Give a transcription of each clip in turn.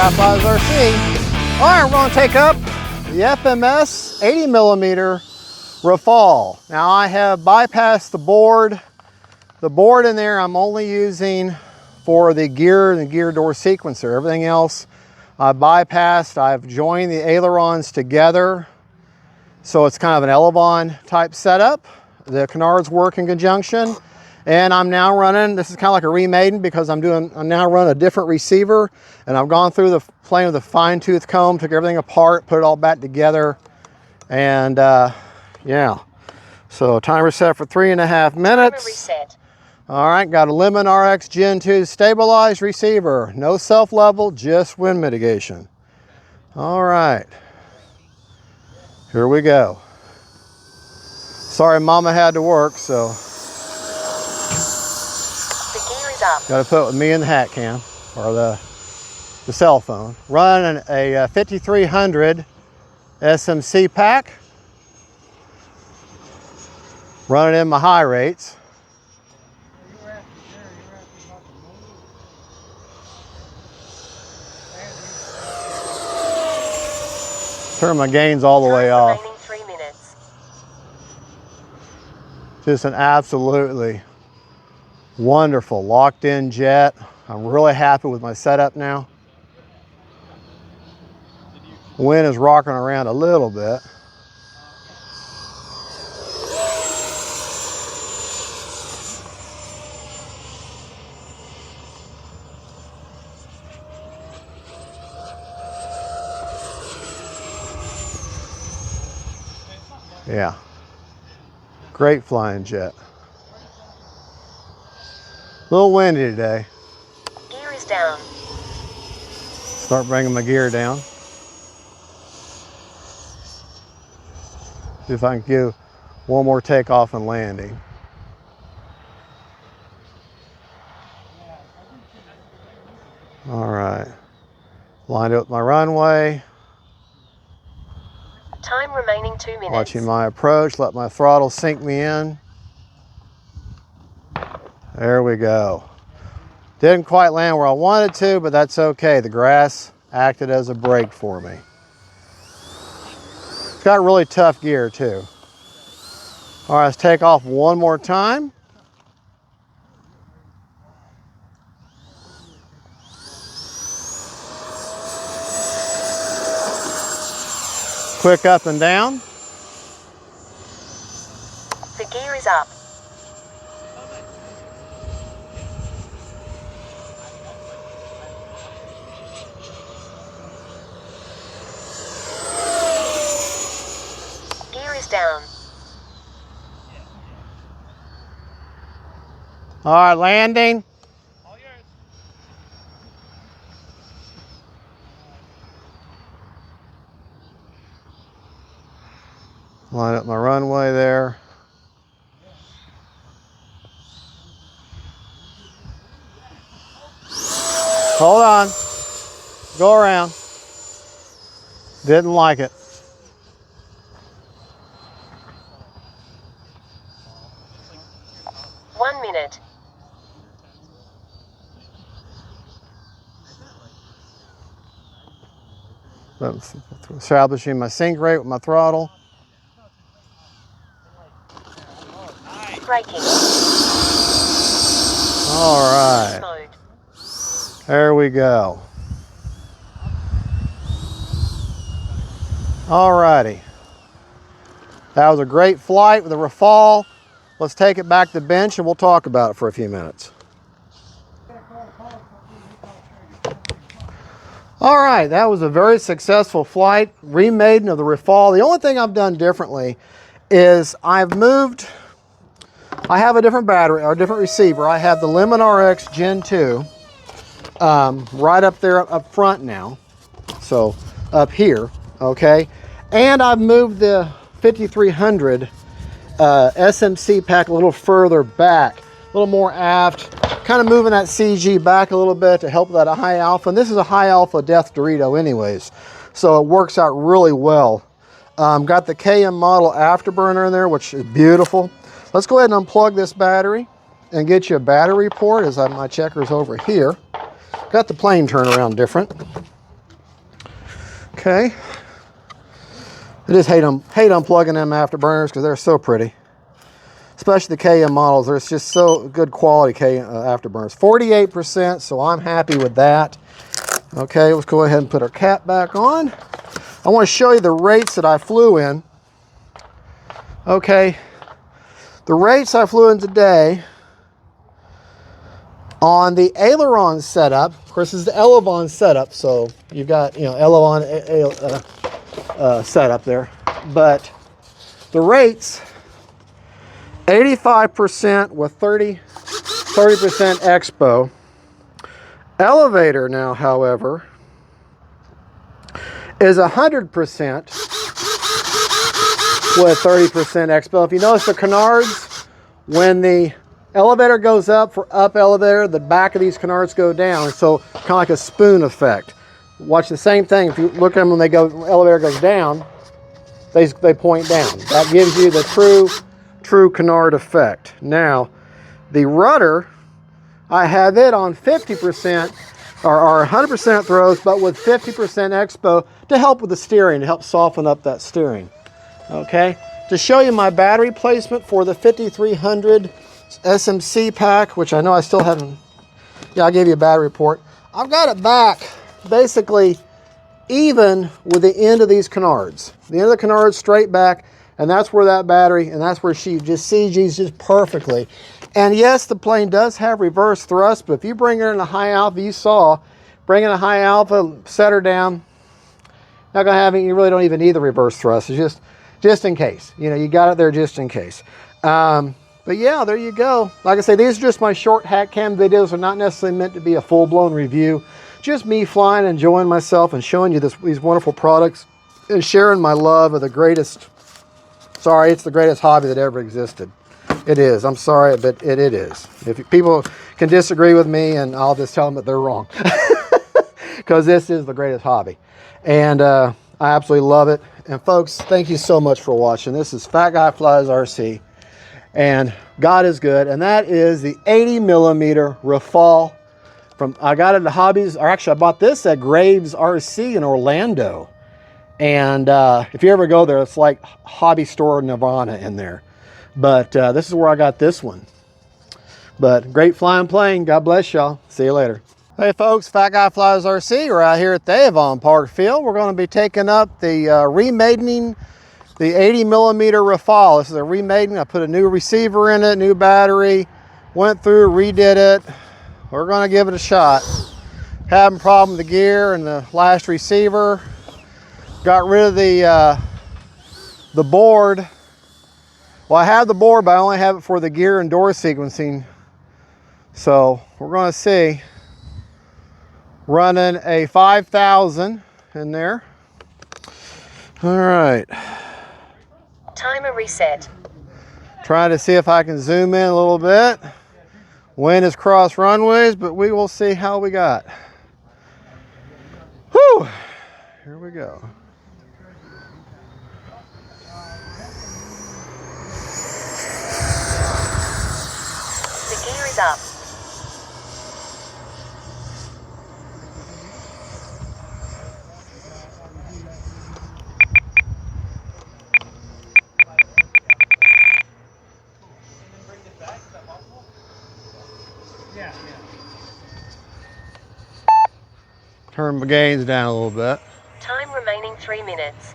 FMS RC. All right, we're going to take up the FMS 80mm Rafale. Now I have bypassed the board. The board in there I'm only using for the gear and the gear door sequencer. Everything else I bypassed. I've joined the ailerons together. So it's kind of an elevon type setup. The canards work in conjunction. And I'm now running, this is kind of like a remaden because I'm now running a different receiver, and I've gone through the plane with a fine tooth comb, took everything apart, put it all back together, and yeah. So timer set for 3.5 minutes. Reset. All right, got a Lemon RX Gen 2 stabilized receiver. No self-level, just wind mitigation. All right, here we go. Sorry, Mama had to work, so. Got to put me in the hat cam, or the cell phone. Running a 5300 SMC pack. Running in my high rates. Turn my gains all the way off. 3 minutes. Just an absolutely wonderful locked in jet. I'm really happy with my setup now. Wind is rocking around a little bit. Yeah, great flying jet. A little windy today. Gear is down. Start bringing my gear down. See if I can do one more takeoff and landing. All right. Lined up my runway. Time remaining 2 minutes. Watching my approach, let my throttle sink me in. There we go. Didn't quite land where I wanted to, but that's okay. The grass acted as a brake for me. It's got really tough gear too. All right, let's take off one more time. Quick up and down. The gear is up. Down. All right, landing. All yours. Line up my runway there. Hold on. Go around. Didn't like it. Minute. Establishing my sink rate with my throttle. Braking. All right. There we go. All righty. That was a great flight with the Rafale. Let's take it back to the bench and we'll talk about it for a few minutes. All right, that was a very successful flight, remaden of the Rafale. The only thing I've done differently is I have a different battery or a different receiver. I have the Lemon RX Gen 2 right up there up front now. So up here, okay? And I've moved the 5300 SMC pack a little further back, a little more aft, kind of moving that CG back a little bit to help with that high alpha. And this is a high alpha Death Dorito anyways, so it works out really well. Got the KM model afterburner in there, which is beautiful. Let's go ahead and unplug this battery and get you a battery report as my checker's over here. Got the plane turnaround different. Okay. I just hate unplugging them afterburners because they're so pretty. Especially the KM models. They're just so good quality afterburners. 48%, so I'm happy with that. Okay, let's go ahead and put our cap back on. I want to show you the rates that I flew in. Okay, the rates I flew in today on the aileron setup. Of course, this is the elevon setup, so you've got, you know, elevon setup there. But the rates, 85% with 30% expo. Elevator now, however, is 100% with 30% expo. If you notice the canards, when the elevator goes up for up elevator, the back of these canards go down. So kind of like a spoon effect. Watch the same thing. If you look at them when they go, elevator goes down, they point down. That gives you the true canard effect. Now, the rudder, I have it on 50% or 100% throws, but with 50% expo to help with the steering, to help soften up that steering. Okay, to show you my battery placement for the 5300 SMC pack, which I know I still haven't, yeah, I gave you a battery report. I've got it back basically even with the end of these canards. The end of the canards straight back, and that's where that battery, and that's where she just CGs just perfectly. And yes, the plane does have reverse thrust, but if you bring her in a high alpha, you saw, bring in a high alpha, set her down, not gonna have any, you really don't even need the reverse thrust. It's just in case. You know, you got it there just in case. But yeah, there you go. Like I say, these are just my short hat cam videos. They're not necessarily meant to be a full-blown review. Just me flying, enjoying myself, and showing you these wonderful products and sharing my love of the greatest, sorry, it's the greatest hobby that ever existed. It is. I'm sorry, but it is. If people can disagree with me, and I'll just tell them that they're wrong. Because this is the greatest hobby. And I absolutely love it. And folks, thank you so much for watching. This is Fat Guy Flies RC. And God is good. And that is the 80mm Rafale. I got it at Hobbies, or actually I bought this at Graves RC in Orlando. And if you ever go there, it's like Hobby Store Nirvana in there. But this is where I got this one. But great flying plane. God bless y'all. See you later. Hey folks, Fat Guy Flies RC. We're out here at the Avon Park Field. We're going to be taking up the remadening the 80mm Rafale. This is a remadening. I put a new receiver in it, new battery, went through, redid it. We're going to give it a shot. Having a problem with the gear and the last receiver. Got rid of the board. Well, I have the board, but I only have it for the gear and door sequencing. So we're going to see. Running a 5000 in there. All right. Timer reset. Trying to see if I can zoom in a little bit. Wind is cross runways, but we will see how we got. Whew. Here we go. The gear is up. Turn my gains down a little bit. Time remaining 3 minutes.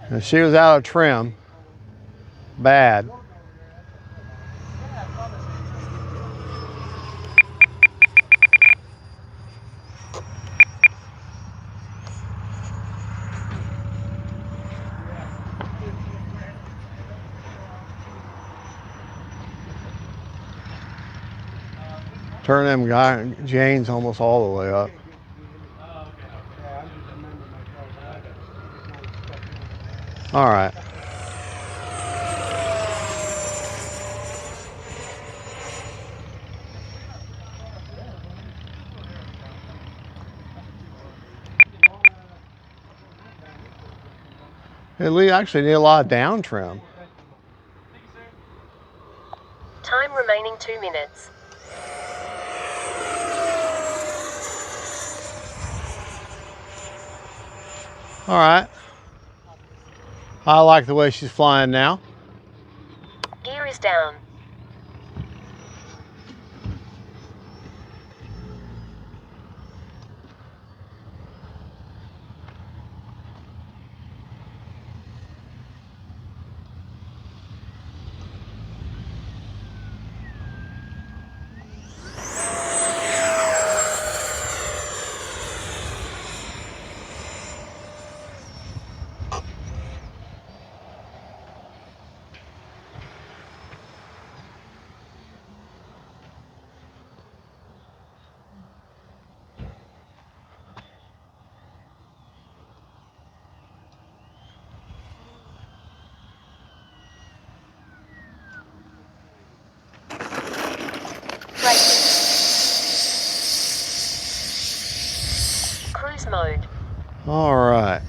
And she was out of trim. Bad. Turn them Janes almost all the way up. All right. We actually need a lot of down trim. Time remaining 2 minutes. All right. I like the way she's flying now. Gear is down. Braking. Cruise mode. All right.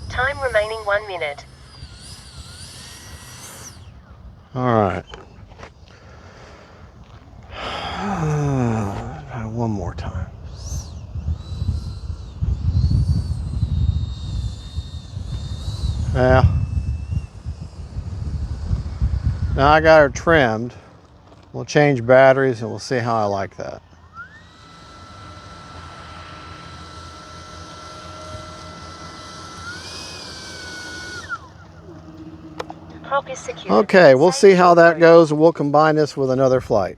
Time remaining 1 minute. All right. One more time. Yeah. Now I got her trimmed. We'll change batteries and we'll see how I like that. Prop is secured. Okay, we'll see how that goes and we'll combine this with another flight.